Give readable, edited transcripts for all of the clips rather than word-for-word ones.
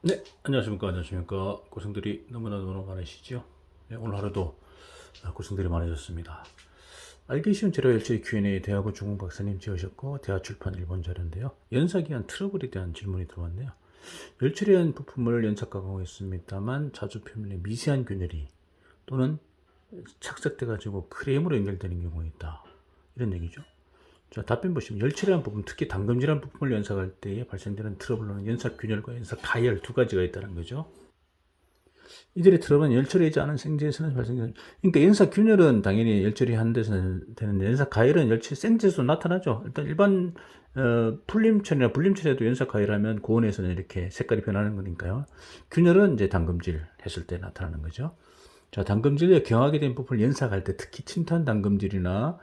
네, 안녕하십니까. 안녕하십니까. 고생들이 너무나 많으시죠? 네, 오늘 하루도 고생들이 많으셨습니다. 알기 쉬운 재료 일주일 Q&A 대하고 중국 박사님 지으셨고 대하출판 일본 자료인데요. 연사기한 트러블에 대한 질문이 들어왔네요. 열처리한 부품을 연착가공하고 있습니다만 자주 표면에 미세한 균열이 또는 착색돼 가지고 크레임으로 연결되는 경우가 있다. 이런 얘기죠. 자, 답변 보시면 열처리한 부품, 특히 담금질한 부품을 연삭할 때에 발생되는 트러블로는 연삭 균열과 연삭 가열 두 가지가 있다는 거죠. 이들의 트러블은 열처리하지 않은 생제에서는 발생되는, 그러니까 연삭 균열은 당연히 열처리하는 데서는 되는데 연삭 가열은 열처리 생제에서 나타나죠. 일단 일반 풀림처리나 불림처리에도 연삭 가열하면 고온에서는 이렇게 색깔이 변하는 거니까요. 균열은 이제 담금질 했을 때 나타나는 거죠. 자, 담금질에 경하게 된 부품을 연삭할 때 특히 침탄 담금질이나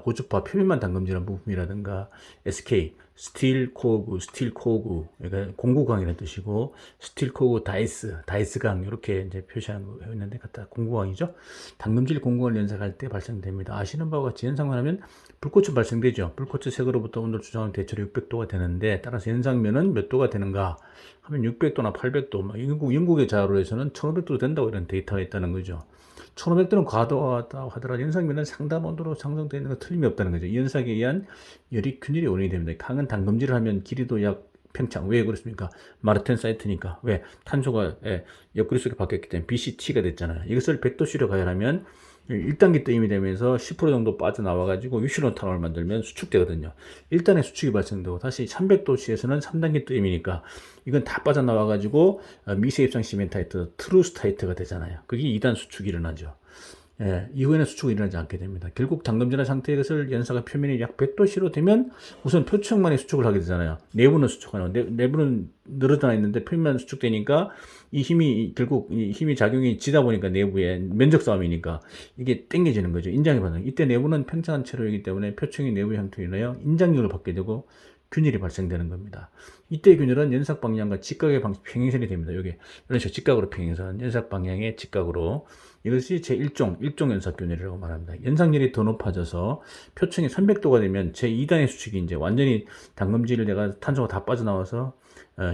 고주파 표면만 담금질한 부품이라든가 SK, 스틸 코어구, 스틸 코어구, 그러니까 공구광이라는 뜻이고 스틸 코어구 다이스, 다이스광 이렇게 이제 표시하고 있는데 갖다 공구광이죠. 담금질 공구광을 연삭할 때 발생됩니다. 아시는 바와 같이 연상만 하면 불꽃은 발생되죠. 불꽃의 색으로부터 온도를 조정하면 대체로 600도가 되는데 따라서 연상면은 몇 도가 되는가 하면 600도나 800도, 영국의 자료에서는 1500도 된다고 이런 데이터가 있다는 거죠. 1500도는 과도하다 하더라도 연상면은 상당 온도로 상승되는 건 틀림이 없다는 거죠. 이 연삭에 의한 열이 균열이 원인이 됩니다. 강은 담금질을 하면 길이도 약 평창. 왜 그렇습니까? 마르텐 사이트니까. 왜? 탄소가 옆구리 속에 박혔기 때문에 BCT가 됐잖아요. 이것을 100도씨로 가열하면 1단계 뜨임이 되면서 10% 정도 빠져나와가지고 유실온탄을 만들면 수축되거든요. 1단의 수축이 발생되고 다시 300도씨에서는 3단계 뜨임이니까 이건 다 빠져나와가지고 미세 입상 시멘타이트, 트루스타이트가 되잖아요. 그게 2단 수축이 일어나죠. 이후에는 수축이 일어나지 않게 됩니다. 결국 담금질한 상태의 것을 연사가 표면이 약 100도씨로 되면 우선 표층만의 수축을 하게 되잖아요. 내부는 수축하는, 내부는 늘어나 있는데 표면만 수축되니까 이 힘이, 결국 이 힘이 작용이 지다 보니까 내부에 면적 싸움이니까 이게 땡겨지는 거죠. 인장이 반응. 이때 내부는 팽창한 채로이기 때문에 표층이 내부 형태로 인하여 인장력을 받게 되고 균열이 발생되는 겁니다. 이때 균열은 연삭 방향과 직각의 평행선이 됩니다. 여기 이런 식으로 직각으로 평행선, 연삭 방향의 직각으로 이것이 제1종 연삭 균열이라고 말합니다. 연삭열이 더 높아져서 표층이 300도가 되면 제2단의 수축이 이제 완전히 담금질을 내가 탄소가 다 빠져나와서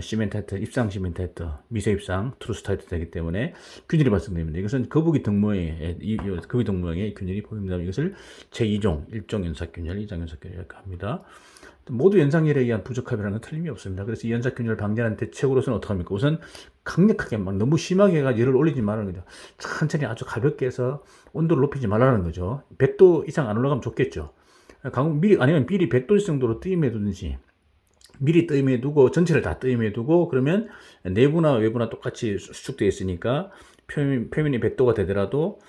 시멘타이트, 입상 시멘타이트, 미세 입상, 트루스타이트 되기 때문에 균열이 발생됩니다. 이것은 거북이 등모양의 균열이 보입니다. 이것을 제2종, 1종 연삭균열, 2종 연삭균열 이렇게 합니다. 모두 연상열에 의한 부적합이라는 건 틀림이 없습니다. 그래서 이 연삭균열을 방지하는 대책으로서는 어떻게 합니까? 우선 강력하게 막 너무 심하게 해가 열을 올리지 말라는 거죠. 천천히 아주 가볍게 해서 온도를 높이지 말라는 거죠. 100도 이상 안 올라가면 좋겠죠. 미리, 아니면 미리 100도 정도로 뜨임해 두든지 미리 뜨임해 두고 전체를 다 뜨임해 두고 그러면 내부나 외부나 똑같이 수축되어 있으니까 표면이 100도가 되더라도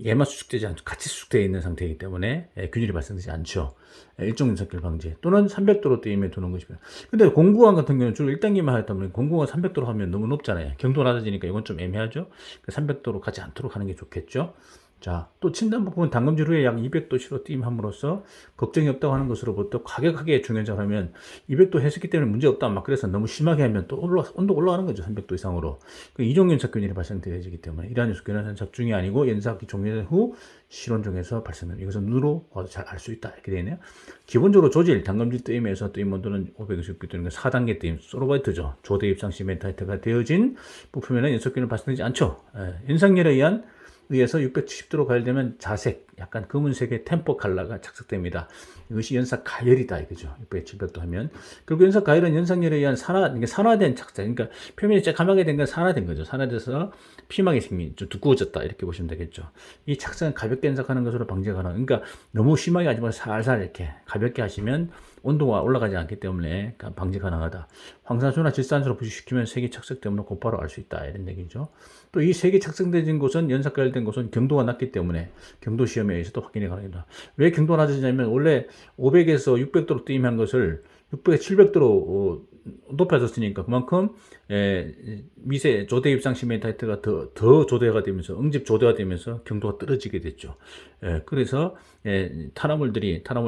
얘만 수축되지 않죠. 같이 수축되어 있는 상태이기 때문에 균열이 발생되지 않죠. 일종 연삭균 방지 또는 300도로 뜨임해 두는 것이고요. 근데 공구광 같은 경우는 주로 1단계만 하였다면 공구광 300도로 하면 너무 높잖아요. 경도 낮아지니까 이건 좀 애매하죠. 300도로 가지 않도록 하는 게 좋겠죠. 자, 또 침단 부품은 담금질 후에 약 200도씨로 띄임함으로써 걱정이 없다고 하는 것으로부터 과격하게 중연작을 하면 200도 했었기 때문에 문제 없다. 막 그래서 너무 심하게 하면 또 온도 올라가는 거죠. 300도 이상으로. 그 이종 연삭균열이 발생되어지기 때문에 이러한 연삭균열은 연삭중이 아니고 연삭이 종료된 후 실온중에서 발생됩니다. 이것은 눈으로 봐도 잘 알 수 있다. 이렇게 되어 있네요. 기본적으로 조질, 담금질 뜨임에서 뜨임 온도는 560도 되는 4단계 뜨임, 소로바이트죠. 조대 입상 시멘타이트가 되어진 부품에는 연삭균열 발생되지 않죠. 연삭열에 의해서 670도로 가열되면 자색, 약간 검은색의 템퍼 컬러가 착색됩니다. 이것이 연삭 가열이다 이거죠. 600, 700도 하면. 그리고 연삭 가열은 연삭열에 의한 산화된 착색. 그러니까 표면이 쬐까맣게 된 건 산화된 거죠. 산화돼서 피막이 생긴, 좀 두꺼워졌다 이렇게 보시면 되겠죠. 이 착색은 가볍게 연삭하는 것으로 방지가 가능. 그러니까 너무 심하게 하지 말고 살살 이렇게 가볍게 하시면 온도가 올라가지 않기 때문에 방지 가능하다. 황산수나 질산수로 부식시키면 색이 착색되므로 곧바로 알 수 있다 이런 얘기죠. 또 이 색이 착색된 곳은 연삭 가열된 곳은 경도가 낮기 때문에 경도 시험에 의해서도 확인이 가능합니다. 왜 경도가 낮아지냐면 원래 500에서 600도로 뜨임한 것을 600에서 700도로 높아졌으니까 그만큼 미세 조대 입상 시멘타이트가 더 조대가 되면서 응집 조대가 되면서 경도가 떨어지게 됐죠. 그래서 탄화물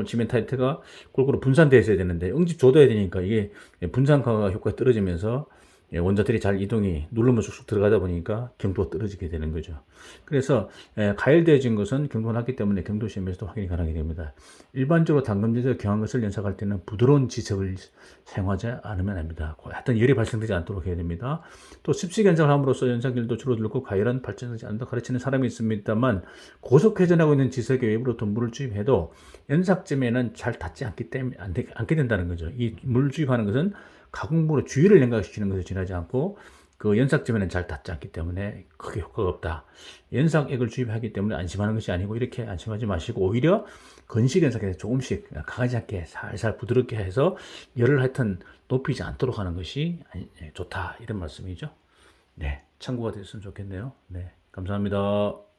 시멘타이트가 골고루 분산되어 있어야 되는데 응집 조대가 되니까 이게 분산화 효과가 떨어지면서 원자들이 잘 이동이 누르면 쑥쑥 들어가다 보니까 경도가 떨어지게 되는 거죠. 그래서 가열되어진 것은 경도가 낮기 때문에 경도 시험에서도 확인이 가능하게 됩니다. 일반적으로 담금질에서 경한 것을 연삭할 때는 부드러운 지석을 사용하지 않으면 합니다. 하여튼 열이 발생되지 않도록 해야 됩니다. 또 습식 연삭을 함으로써 연삭률도 줄어들고 가열은 발생하지 않는다 가르치는 사람이 있습니다만, 고속 회전하고 있는 지석의 외부로부터 물을 주입해도 연삭점에는 잘 닿지 않게 된다는 거죠. 이 물 주입하는 것은 가공물의 주위를 냉각시키는 것을 지나지 않고 그 연삭점에는 잘 닿지 않기 때문에 크게 효과가 없다. 연삭액을 주입하기 때문에 안심하는 것이 아니고 이렇게 안심하지 마시고 오히려 건식 연삭에서 조금씩 강하지 않게 살살 부드럽게 해서 열을 하여튼 높이지 않도록 하는 것이 좋다, 이런 말씀이죠. 네, 참고가 됐으면 좋겠네요. 네, 감사합니다.